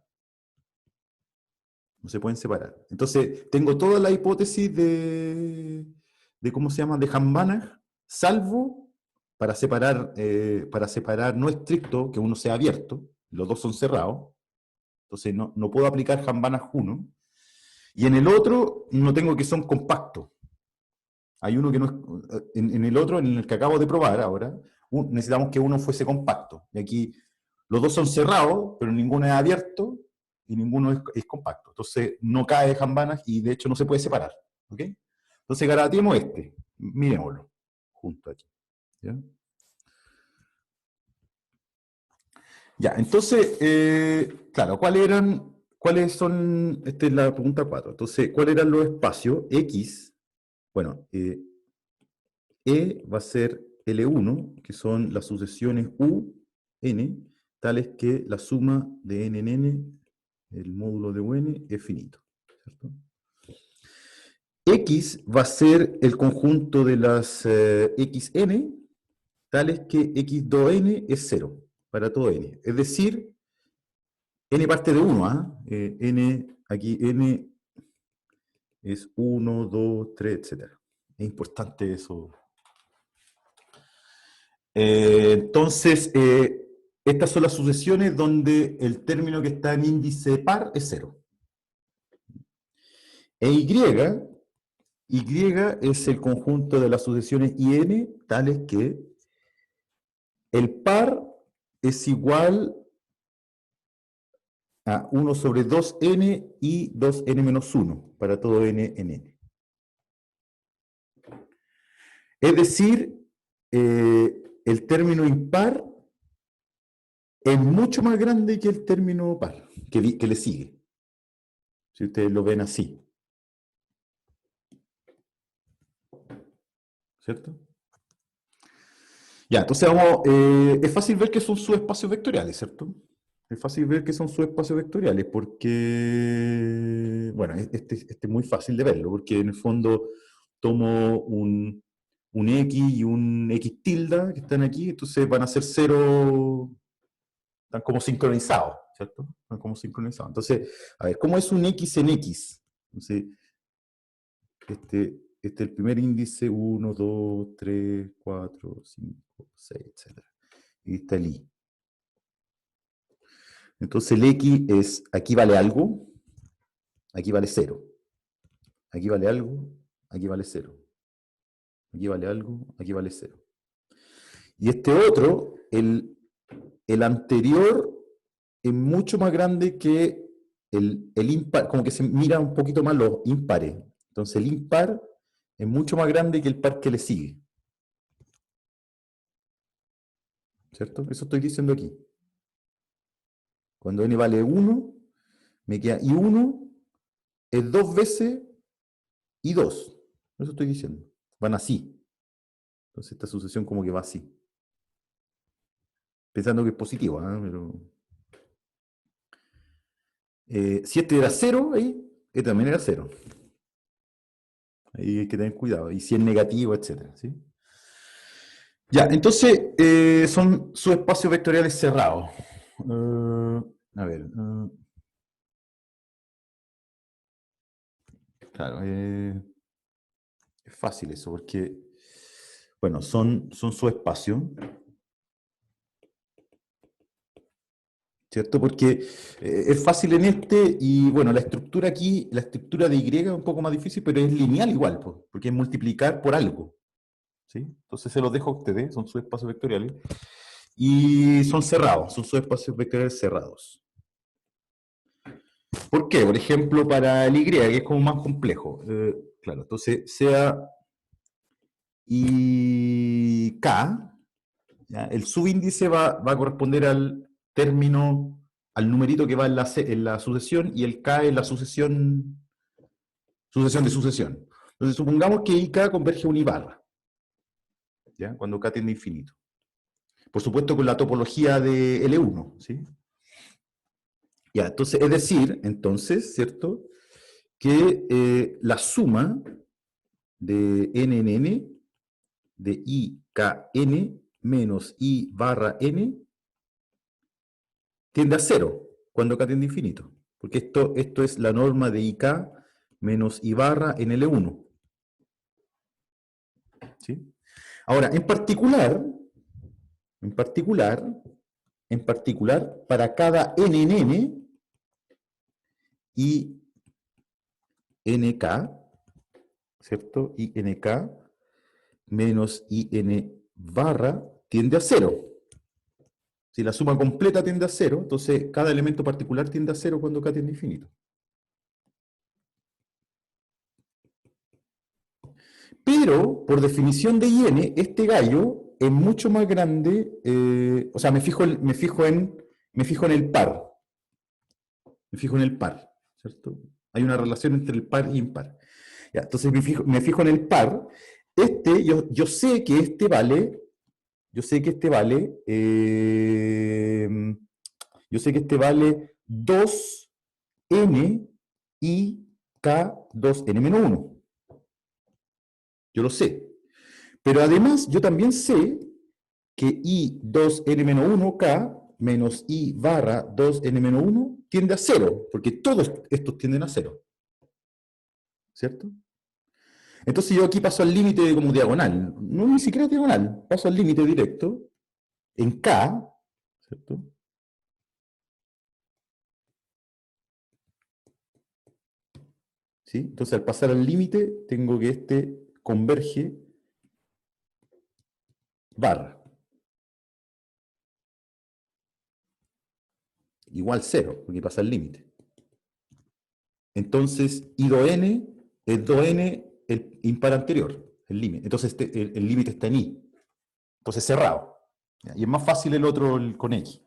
No se pueden separar. Entonces, tengo toda la hipótesis de ¿cómo se llama? De Hambana, salvo para separar no estricto, que uno sea abierto, los dos son cerrados, entonces no puedo aplicar Hambana 1, y en el otro no tengo que son compactos. Hay uno que no es, en el otro, en el que acabo de probar ahora, necesitamos que uno fuese compacto, y aquí los dos son cerrados, pero ninguno es abierto, y ninguno es compacto. Entonces no cae jambanas y de hecho no se puede separar. ¿Ok? Entonces garabateemos miremoslo, junto aquí. ¿Ya? Ya, entonces, claro, ¿cuáles son? Esta es la pregunta 4. Entonces, ¿cuáles eran los espacios? X, bueno, E va a ser L1, que son las sucesiones U, N, tales que la suma de N en N, el módulo de UN, es finito. ¿Cierto? X va a ser el conjunto de las xn, tales que x2n es 0 para todo n. Es decir, n parte de 1, aquí n es 1, 2, 3, etc. Es importante eso. Entonces, estas son las sucesiones donde el término que está en índice par es 0. E Y Y es el conjunto de las sucesiones IN tales que el par es igual a 1 sobre 2n y 2n menos 1 para todo n en n. Es decir, el término impar es mucho más grande que el término par, que le sigue. Si ustedes lo ven así. ¿Cierto? Ya, entonces vamos, es fácil ver que son subespacios vectoriales, ¿cierto? Es fácil ver que son subespacios vectoriales porque, bueno, este es muy fácil de verlo, porque en el fondo tomo un X y un X tilde que están aquí, entonces van a ser cero, están como sincronizados, ¿cierto? Están como sincronizados. Entonces, a ver, ¿cómo es un X en X? Entonces, este es el primer índice, 1, 2, 3, 4, 5, 6, etc. Y está el Y. Entonces el X es, aquí vale algo, aquí vale 0. Aquí vale algo, aquí vale 0. Aquí vale algo, aquí vale 0. Y este otro, el anterior, es mucho más grande que el impar, como que se mira un poquito más los impares. Entonces el impar es mucho más grande que el par que le sigue. ¿Cierto? Eso estoy diciendo aquí. Cuando n vale 1, me queda I1 es 2 veces I2. Eso estoy diciendo. Van así. Entonces esta sucesión como que va así. Pensando que es positivo, ¿eh? Pero si este era 0, ahí, este también era 0. Ahí hay que tener cuidado. Y si es negativo, etc. ¿Sí? Ya, entonces son subespacios vectoriales cerrados. A ver. Claro, es fácil eso, porque, bueno, son subespacios, ¿cierto? Porque es fácil en este, y bueno, la estructura aquí, la estructura de Y es un poco más difícil, pero es lineal igual, pues, porque es multiplicar por algo, ¿sí? Entonces se los dejo a ustedes, son subespacios vectoriales, y son cerrados, son subespacios vectoriales cerrados. ¿Por qué? Por ejemplo, para el Y, que es como más complejo. Claro, entonces sea IK, ¿ya? El subíndice va a corresponder al término, al numerito que va en la sucesión, y el K es la sucesión de sucesión. Entonces supongamos que IK converge a una barra, ¿ya? Cuando K tiende a infinito. Por supuesto con la topología de L1, ¿sí? Ya, entonces, es decir, entonces, ¿cierto? Que la suma de n en n, de I K n menos I barra n, tiende a cero cuando K tiende a infinito. Porque esto es la norma de IK menos I barra en L1. ¿Sí? Ahora, en particular, para cada n en n y nk, ¿cierto? Y nk menos in barra tiende a cero. Si la suma completa tiende a cero, entonces cada elemento particular tiende a cero cuando k tiende a infinito. Pero, por definición de IN, este gallo es mucho más grande, o sea, me fijo en el par. Me fijo en el par, ¿cierto? Hay una relación entre el par y impar. Ya, entonces me fijo en el par. Yo sé que este vale, yo sé que este vale, yo sé que este vale 2n y k 2n menos 1. Yo lo sé. Pero además, yo también sé que I2n-1k menos I barra 2n-1 tiende a 0, porque todos estos tienden a 0. ¿Cierto? Entonces yo aquí paso al límite como diagonal. No, ni siquiera diagonal. Paso al límite directo en K, ¿cierto? ¿sí? Entonces, al pasar al límite, tengo que este converge barra. Igual 0, porque pasa el límite. Entonces, I 2n es 2n el impar anterior, el límite. Entonces, el límite está en I. Entonces, cerrado. Y es más fácil el otro con X.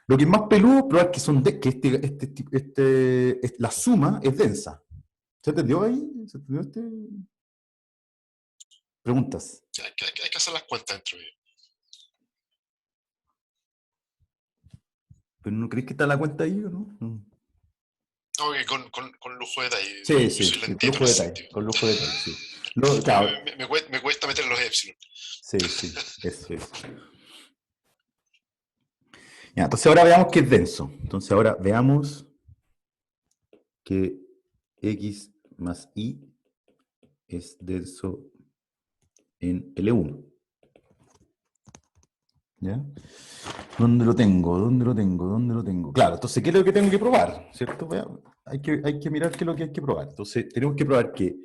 Lo que es más peludo, probar que, la suma es densa. ¿Se entendió ahí? ¿Se entendió Preguntas. Hay que hacer las cuentas dentro de ello. ¿Pero no crees que está la cuenta ahí o no? No, que con lujo de detalle. Sí, Yo soy sí, con lentito en lujo de ese detalle. sentido. Con lujo de detalle, sí. Claro, Me cuesta meter los épsilon. sí, sí, eso es. Ya, entonces ahora veamos que es denso. Entonces ahora veamos que X más Y es denso en L1. ¿Ya? ¿Dónde lo tengo? ¿Dónde lo tengo? ¿Dónde lo tengo? Claro, entonces, ¿qué es lo que tengo que probar? ¿Cierto? Hay que mirar qué es lo que hay que probar. Entonces, tenemos que probar que,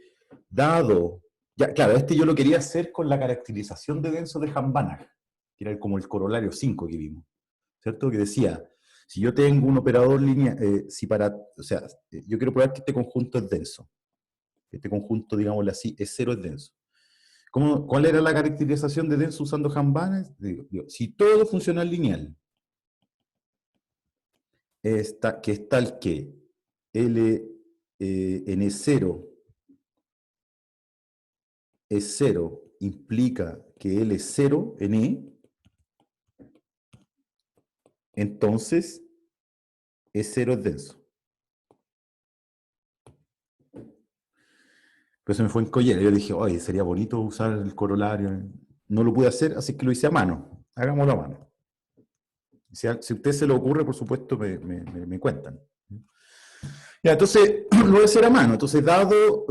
dado... Ya, claro, yo lo quería hacer con la caracterización de denso de Hambana, que era como el corolario 5 que vimos. ¿Cierto? Que decía, si yo tengo un operador lineal, o sea, yo quiero probar que este conjunto es denso. Este conjunto, digámoslo así, es cero, es denso. ¿Cuál era la caracterización de denso usando Hambana? Si todo funcional lineal que es tal que N0 es 0, implica que L es 0 en E, entonces E0 es denso. Pero se me fue en collera. Yo dije, oye, sería bonito usar el corolario. No lo pude hacer, así que lo hice a mano. Hagámoslo a mano. Si a usted se le ocurre, por supuesto, me cuentan. Ya, entonces, lo voy a hacer a mano. Entonces, dado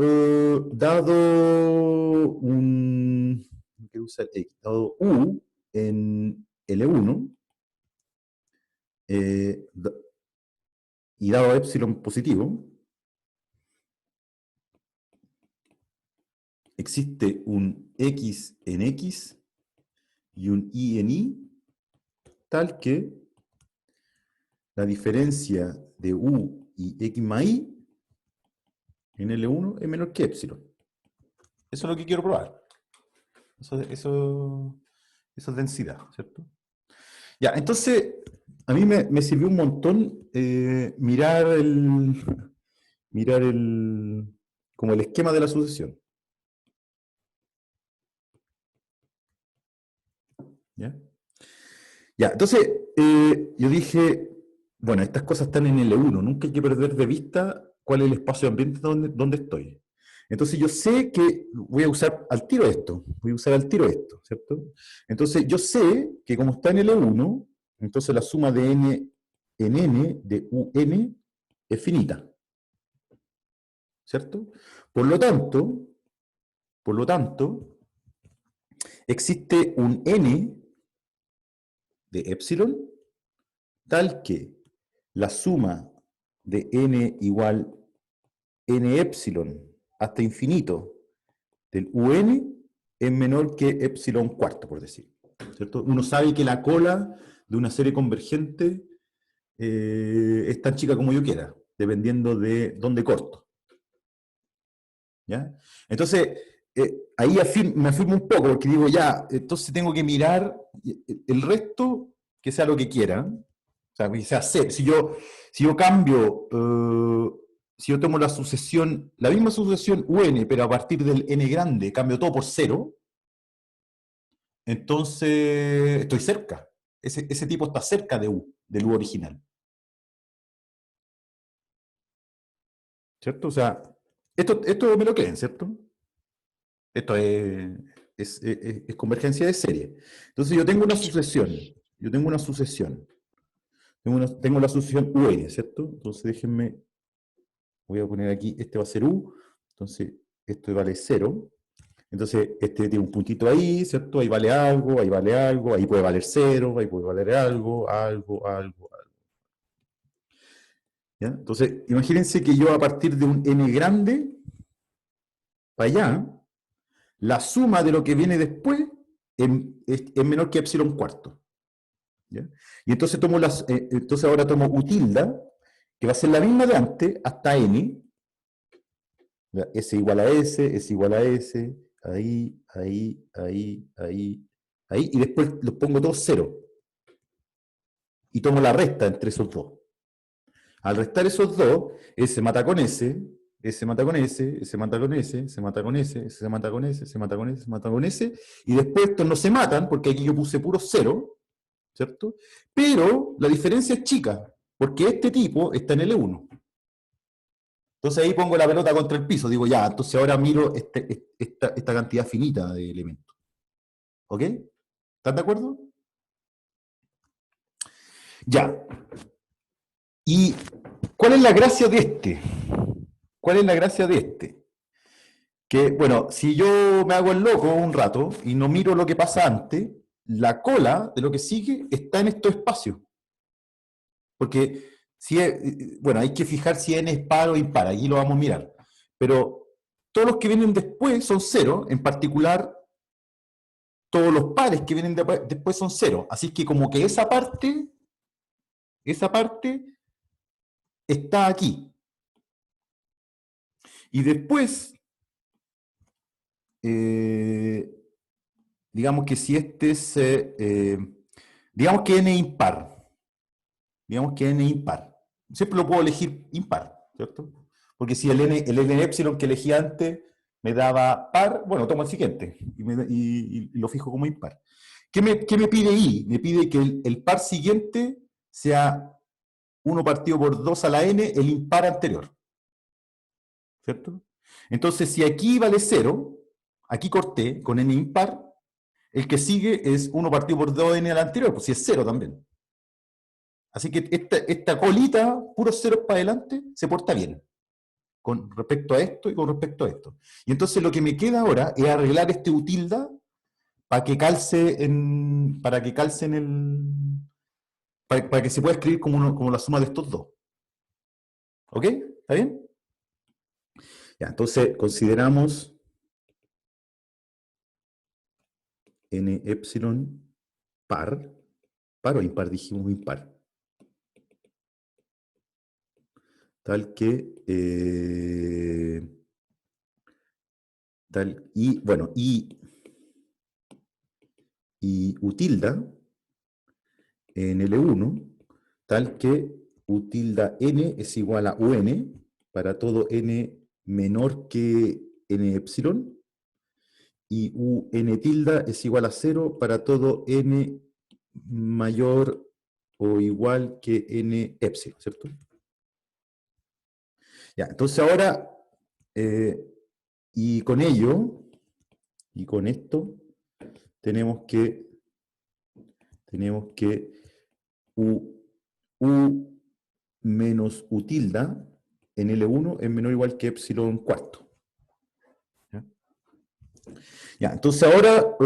U en L1, y dado epsilon positivo, existe un X en X y un Y en Y, tal que la diferencia de U y X más Y en L1 es menor que epsilon. Eso es lo que quiero probar. Eso es densidad, ¿cierto? Ya, entonces, a mí me sirvió un montón mirar como el esquema de la sucesión. ¿Ya? Ya, entonces, yo dije, bueno, estas cosas están en L1, nunca hay que perder de vista cuál es el espacio de ambiente donde estoy. Entonces yo sé que voy a usar al tiro esto, ¿cierto? Entonces yo sé que como está en L1, entonces la suma de n en n de un es finita, ¿cierto? Por lo tanto, existe un n de epsilon tal que la suma de n igual n epsilon hasta infinito del un es menor que epsilon cuarto, por decir. ¿Cierto? Uno sabe que la cola de una serie convergente es tan chica como yo quiera, dependiendo de dónde corto. ¿Ya? Entonces, ahí me afirmo un poco, porque digo, ya, entonces tengo que mirar el resto, que sea lo que quiera. O sea, que sea C. Si yo cambio, si yo tomo la misma sucesión UN, pero a partir del n grande, cambio todo por 0, entonces estoy cerca. Ese tipo está cerca del U original. ¿Cierto? O sea, esto me lo creen, ¿cierto? Esto es convergencia de serie. Entonces yo tengo una sucesión. Tengo la sucesión UN, ¿cierto? Entonces déjenme, voy a poner aquí, este va a ser U. Entonces esto vale 0. Entonces este tiene un puntito ahí, ¿cierto? Ahí vale algo, ahí puede valer 0, ahí puede valer algo. ¿Ya? Entonces, imagínense que yo a partir de un n grande, para allá, la suma de lo que viene después es menor que epsilon cuarto. ¿Ya? Y entonces entonces ahora tomo u tilde, que va a ser la misma de antes, hasta n. ¿Ya? S igual a S, S igual a S, ahí, ahí, ahí, ahí, ahí, y después los pongo todos cero. Y tomo la resta entre esos dos. Al restar esos dos, S mata con S, S mata con S, S mata con S, S mata con S, S mata con S, S mata con S, S mata con S, y después estos no se matan, porque aquí yo puse puro cero, ¿cierto? Pero la diferencia es chica, porque este tipo está en L1. Entonces ahí pongo la pelota contra el piso, digo ya, entonces ahora miro esta cantidad finita de elementos. ¿Ok? ¿Están de acuerdo? Ya. ¿Y cuál es la gracia de este? ¿Cuál es la gracia de este? Que, bueno, si yo me hago el loco un rato y no miro lo que pasa antes, la cola de lo que sigue está en estos espacios. Porque, si es, bueno, hay que fijar si n es par o impar, aquí lo vamos a mirar. Pero todos los que vienen después son cero, en particular todos los pares que vienen después son cero. Así que como que esa parte está aquí. Y después, eh, digamos que si este es, digamos que n es impar. Digamos que n es impar. Siempre lo puedo elegir impar, ¿cierto? Porque si el n epsilon que elegí antes me daba par, bueno, tomo el siguiente y lo fijo como impar. ¿Qué me pide i? Me pide que el par siguiente sea 1 partido por 2 a la n, el impar anterior. ¿Cierto? Entonces, si aquí vale 0, aquí corté con n impar, el que sigue es 1 partido por 2n al anterior, pues si es 0 también. Así que esta colita, puros ceros para adelante, se porta bien con respecto a esto y con respecto a esto. Y entonces lo que me queda ahora es arreglar este u tilde para que calce en el. Para que se pueda escribir como la suma de estos dos. ¿Ok? ¿Está bien? Ya, entonces consideramos n epsilon par o impar, dijimos impar. Tal que, y bueno, y u tilde en L1, tal que u tilde n es igual a un para todo n menor que n epsilon, y u n tilde es igual a 0 para todo n mayor o igual que n epsilon, ¿cierto? Ya, entonces ahora, y con ello, y con esto, tenemos que u menos u tilde en L1 es menor o igual que epsilon cuarto. ¿Ya? Ya, entonces ahora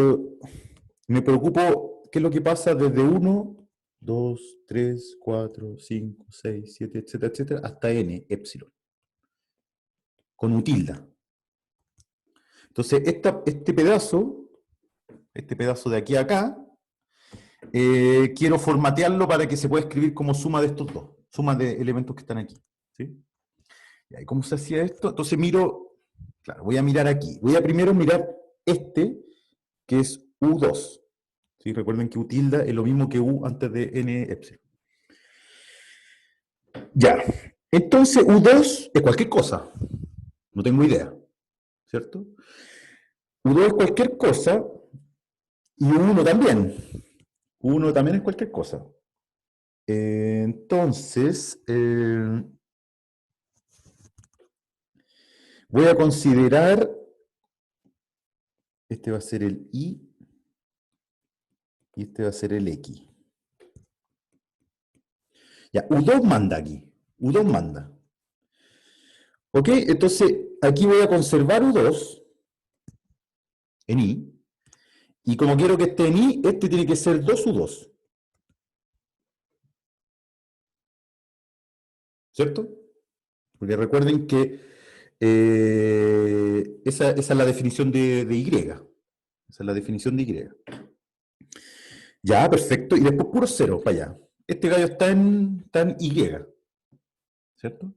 me preocupo qué es lo que pasa desde 1, 2, 3, 4, 5, 6, 7, etcétera, etcétera, hasta n, epsilon, con u tilde. Entonces, este pedazo de aquí a acá, quiero formatearlo para que se pueda escribir como suma de estos dos, suma de elementos que están aquí. ¿Sí? ¿Y cómo se hacía esto? Entonces miro, claro, voy a mirar aquí. Voy a primero mirar este, que es U2. ¿Sí? Recuerden que U tilde es lo mismo que U antes de N epsilon. Ya. Entonces U2 es cualquier cosa. No tengo idea. ¿Cierto? U2 es cualquier cosa y U1 también. U1 también es cualquier cosa. Entonces, voy a considerar, este va a ser el I y este va a ser el X. Ya, U2 manda aquí. U2 manda. ¿Ok? Entonces, aquí voy a conservar U2 en I. Y como quiero que esté en I, este tiene que ser 2U2. ¿cierto? Porque recuerden que esa es la definición de Y. Esa es la definición de Y. Ya, perfecto. Y después puro cero para allá. Este gallo está en Y, ¿cierto?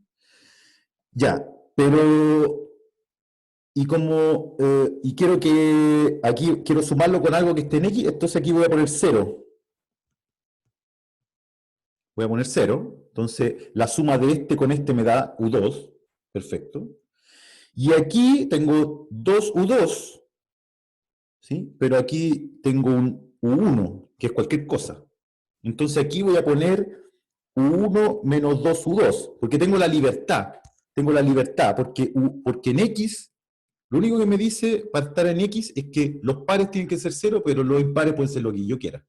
Ya, pero y quiero que aquí quiero sumarlo con algo que esté en X, entonces aquí voy a poner cero. Voy a poner cero. Entonces, la suma de este con este me da U2. Perfecto. Y aquí tengo 2U2, ¿sí? Pero aquí tengo un U1, que es cualquier cosa. Entonces aquí voy a poner U1 menos 2U2, porque tengo la libertad. Tengo la libertad, porque en X, lo único que me dice para estar en X es que los pares tienen que ser cero, pero los impares pueden ser lo que yo quiera.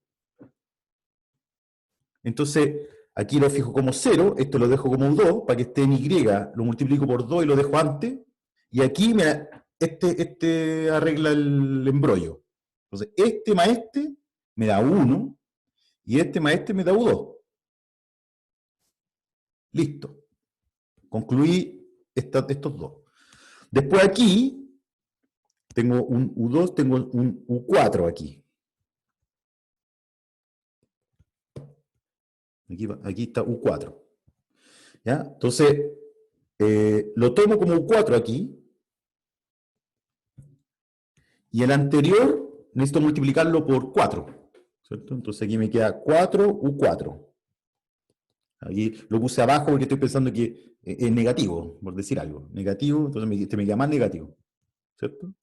Entonces, aquí lo fijo como 0, esto lo dejo como 2, para que esté en Y, lo multiplico por 2 y lo dejo antes, y aquí este arregla el embrollo. Entonces, este más este me da 1, y este más este me da U2. Listo. Concluí estos dos. Después aquí, tengo un U2, tengo un U4 aquí. Aquí está U4. ¿Ya? Entonces, lo tomo como U4 aquí, y el anterior necesito multiplicarlo por 4. ¿Cierto? Entonces aquí me queda 4U4. Aquí lo puse abajo porque estoy pensando que es negativo, por decir algo. Negativo, entonces este me queda más negativo. ¿Cierto?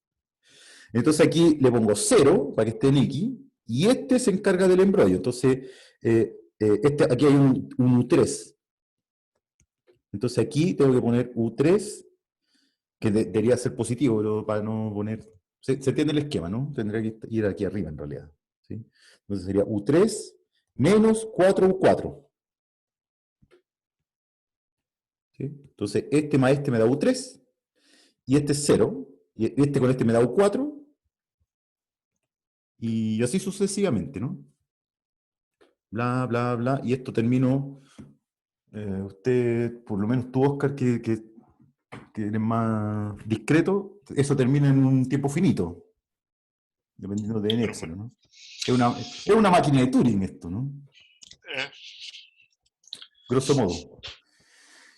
Entonces aquí le pongo 0 para que esté en X, y este se encarga del embrollo. Entonces, aquí hay un U3. Entonces aquí tengo que poner U3, que debería ser positivo, pero para no poner... Se entiende el esquema, ¿no? Tendría que ir aquí arriba en realidad. ¿Sí? Entonces sería U3 menos 4U4. ¿Sí? Entonces este más este me da U3, y este es 0, y este con este me da U4, y así sucesivamente, ¿no? Bla, bla, bla, y esto termino... usted, por lo menos tú, Oscar, que eres más discreto, eso termina en un tiempo finito, dependiendo de n Pero bueno, epsilon, ¿no? Es una máquina de Turing esto, ¿no? eh, Grosso modo.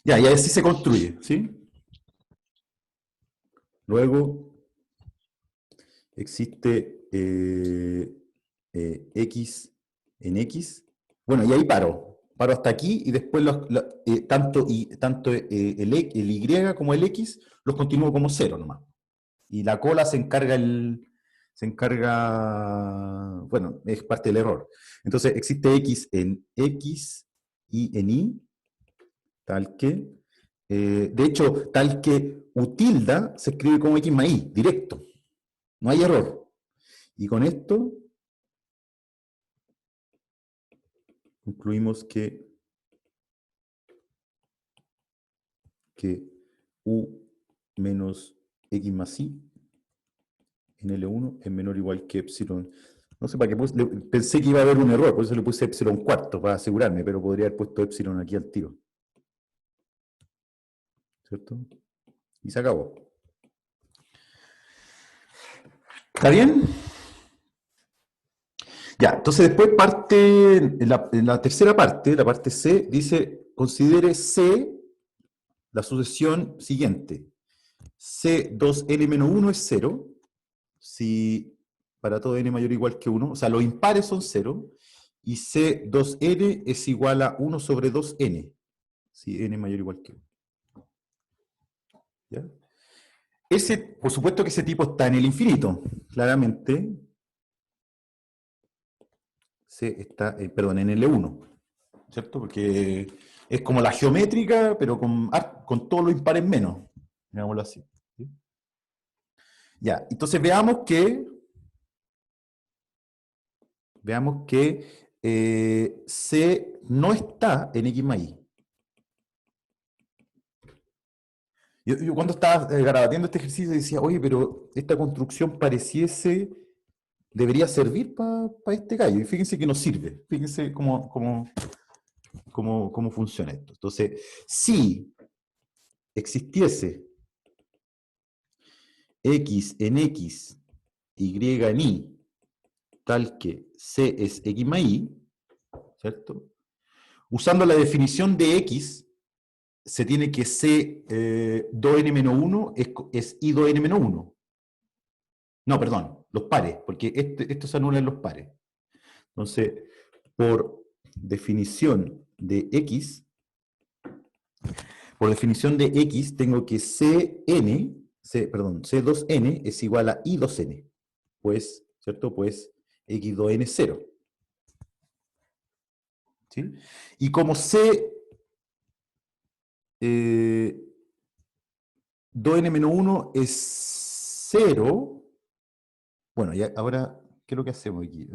Ya, y así se construye, ¿sí? Luego existe X en X. Bueno, y ahí paro. Paro hasta aquí y después tanto el Y como el X los continúo como cero nomás. Y la cola bueno, es parte del error. Entonces existe X y en Y, tal que, de hecho, tal que U tilde se escribe como X más Y, directo. No hay error. Y con esto concluimos que U menos X más Y en L1 es menor o igual que epsilon. No sé para qué pensé que iba a haber un error, por eso le puse epsilon cuarto para asegurarme, pero podría haber puesto epsilon aquí al tiro. ¿Cierto? Y se acabó. ¿Está bien? Ya, entonces después parte, en la tercera parte, la parte C, dice, considere C la sucesión siguiente. C2n-1 es 0, si para todo n mayor o igual que 1, o sea, los impares son 0, y C2n es igual a 1 sobre 2n, si n mayor o igual que 1. ¿Ya? Por supuesto que ese tipo está en el infinito, claramente. Está, perdón, en L1, ¿cierto? Porque es como la geométrica, pero con todos los impares menos, digámoslo así. ¿Sí? Ya, entonces veamos que C no está en X más Y. Yo cuando estaba garabateando este ejercicio decía, oye, pero esta construcción debería servir para este gallo. Y fíjense que no sirve. Fíjense cómo cómo funciona esto. Entonces, si existiese x en x, y en y, tal que c es x más y, ¿cierto? Usando la definición de x, se tiene que c 2n-1 es i 2n-1. No, perdón, los pares, porque esto se anula en los pares. Entonces, por definición de x, tengo que C2n es igual a I2n. Pues, ¿cierto? Pues x2n 0. ¿Sí? Y como C 2n-1 es 0, bueno, ya ahora, ¿qué es lo que hacemos aquí?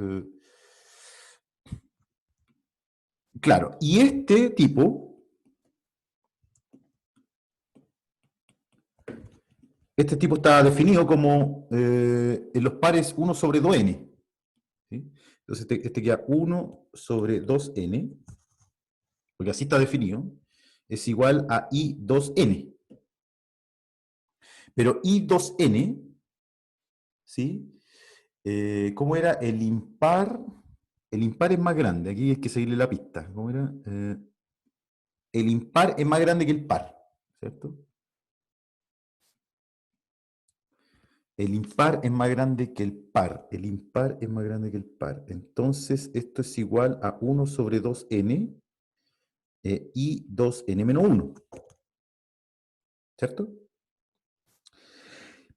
Claro, y este tipo está definido como en los pares 1 sobre 2n. ¿Sí? Entonces este queda 1 sobre 2n, porque así está definido, es igual a i2n. Pero i2n, ¿sí? ¿Cómo era? El impar es más grande, aquí hay que seguirle la pista. ¿Cómo era? El impar es más grande que el par, ¿cierto? El impar es más grande que el par. El impar es más grande que el par. Entonces, esto es igual a 1 sobre 2n y 2n menos 1. ¿Cierto?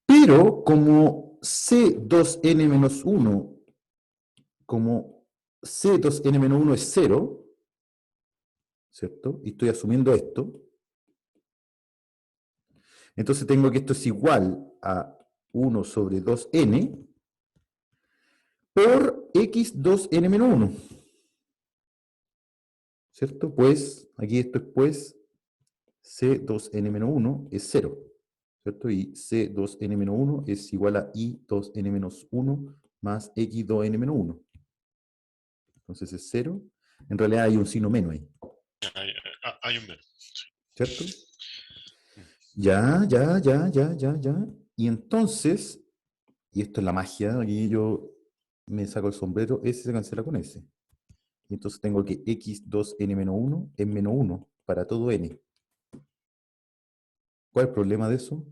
Pero como C2n menos 1, como C2n menos 1 es 0, ¿cierto? Y estoy asumiendo esto. Entonces tengo que esto es igual a 1 sobre 2n por x2n menos 1. ¿Cierto? Pues, aquí esto es pues C2n menos 1 es 0. ¿Cierto? Y C2n menos 1 es igual a I2n menos 1 más X2n menos 1. Entonces es 0. En realidad hay un signo menos ahí. Hay un menos. ¿Cierto? Ya. Y entonces, y esto es la magia, aquí yo me saco el sombrero, S se cancela con S. Y entonces tengo que X2n menos 1 es menos 1 para todo n. ¿Cuál es el problema de eso?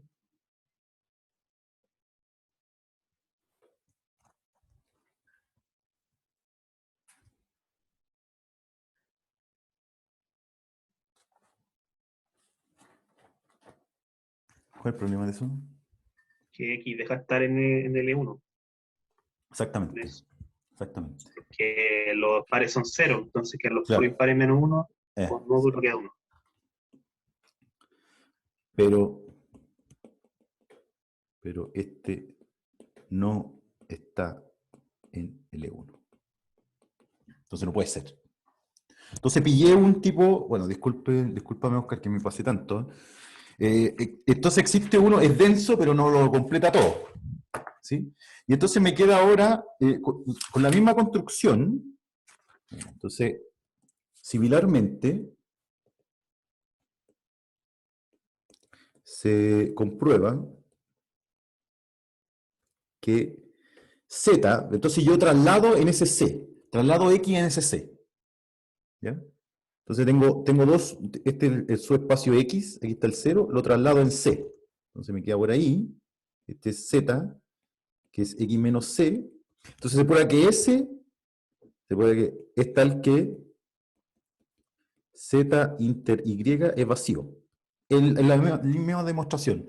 ¿Cuál es el problema de eso? Que X deja de estar en el E1. Exactamente. Exactamente. Que los pares son 0, entonces que los Claro. impares menos 1, Eh, con módulo queda 1. pero este no está en L1. Entonces no puede ser. Entonces pillé un tipo, bueno, discúlpame Oscar que me pasé tanto. Entonces existe uno, es denso, pero no lo completa todo. ¿Sí? Y entonces me queda ahora con la misma construcción. Entonces, similarmente, se comprueba que Z, entonces yo traslado en ese C, traslado X en ese C. ¿Ya? Entonces tengo dos, este es el subespacio X, aquí está el 0, lo traslado en C. Entonces me queda por ahí, este es Z, que es X menos C. Entonces se prueba que S, se prueba que es tal que Z inter Y es vacío. En la misma demostración,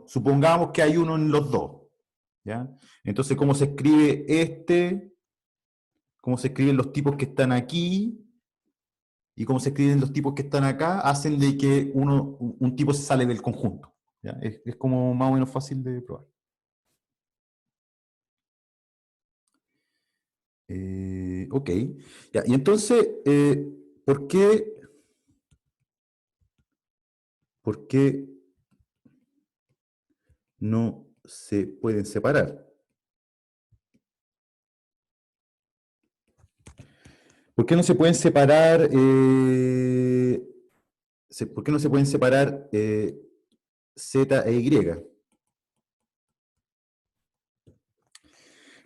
supongamos que hay uno en los dos. ¿Ya? Entonces, ¿cómo se escribe este? ¿Cómo se escriben los tipos que están aquí? Y cómo se escriben los tipos que están acá, hacen de que un tipo se sale del conjunto. ¿Ya? Es como más o menos fácil de probar. Ok. Ya, y entonces, ¿por qué no se pueden separar? ¿Por qué no se pueden separar? ¿Por qué no se pueden separar Z e Y?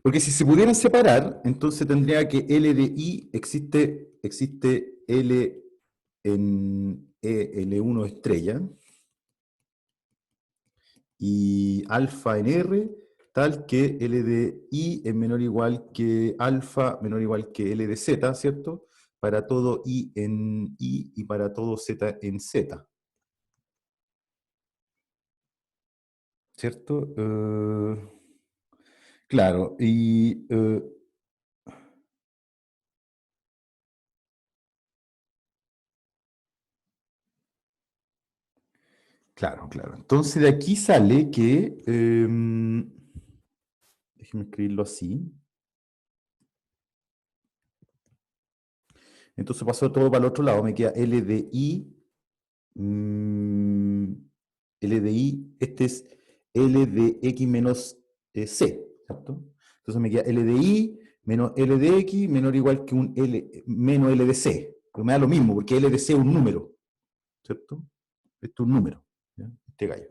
Porque si se pudieran separar, entonces tendría que L de I existe L en L1 estrella y alfa en R, tal que L de I es menor o igual que alfa, menor o igual que L de Z, ¿cierto? Para todo I en I y para todo Z en Z. ¿Cierto? Claro, y claro, claro. Entonces de aquí sale que, déjeme escribirlo así. Entonces pasó todo para el otro lado, me queda L de I, mm, L de I, este es L de X menos C, ¿cierto? Entonces me queda L de I menos L de X menor o igual que un L menos L de C. Pero me da lo mismo, porque L de C es un número, ¿cierto? Esto es un número, ¿ya? Este gallo.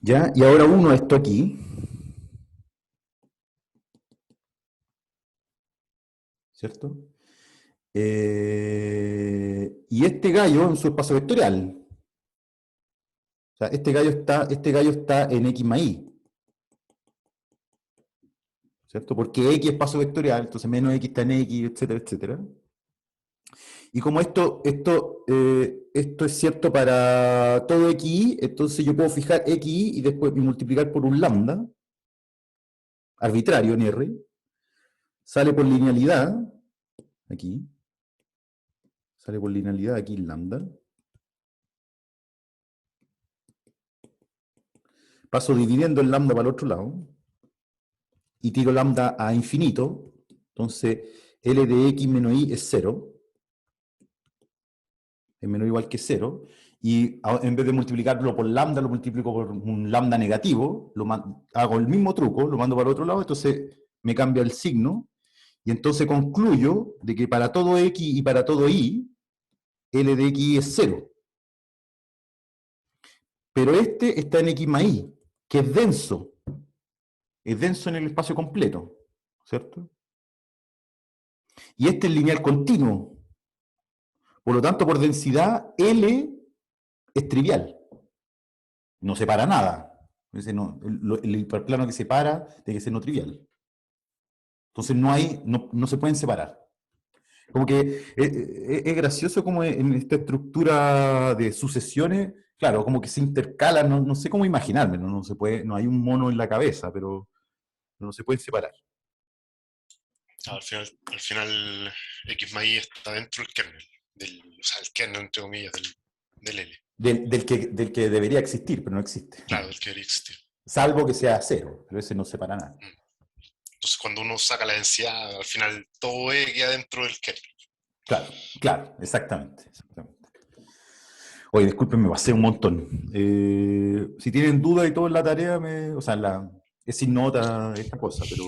¿Ya? Y ahora uno esto aquí, ¿cierto? Y este gallo en su espacio vectorial. O sea, este gallo está en X más Y, ¿cierto? Porque X es espacio vectorial, entonces menos X está en X, etcétera, etcétera. Y como esto es cierto para todo XY, entonces yo puedo fijar XY y después multiplicar por un lambda, arbitrario en R, sale por linealidad, aquí, sale por linealidad aquí lambda. Paso dividiendo el lambda para el otro lado, y tiro lambda a infinito, entonces L de X menos Y es 0, es menor o igual que 0, y en vez de multiplicarlo por lambda, lo multiplico por un lambda negativo, hago el mismo truco, lo mando para el otro lado, entonces me cambia el signo, y entonces concluyo de que para todo X y para todo Y, L de X es 0. Pero este está en X más Y, que es denso en el espacio completo, ¿cierto? Y este es lineal continuo. Por lo tanto, por densidad, L es trivial. No separa nada. El hiperplano que separa tiene que ser no trivial. Entonces no se pueden separar. Como que es gracioso como en esta estructura de sucesiones, claro, como que se intercalan, no sé cómo imaginarme, no se puede, no hay un mono en la cabeza, pero no se pueden separar. Al final X más Y está dentro del kernel, o sea, el kernel, entre comillas, del L. Del que debería existir, pero no existe. Claro, del que debería existir. Salvo que sea cero, pero ese no separa nada. Entonces, cuando uno saca la densidad, al final todo queda dentro del kernel. Claro, exactamente. Oye, disculpen, me pasé un montón. Si tienen dudas y todo en la tarea, es sin nota esta cosa, pero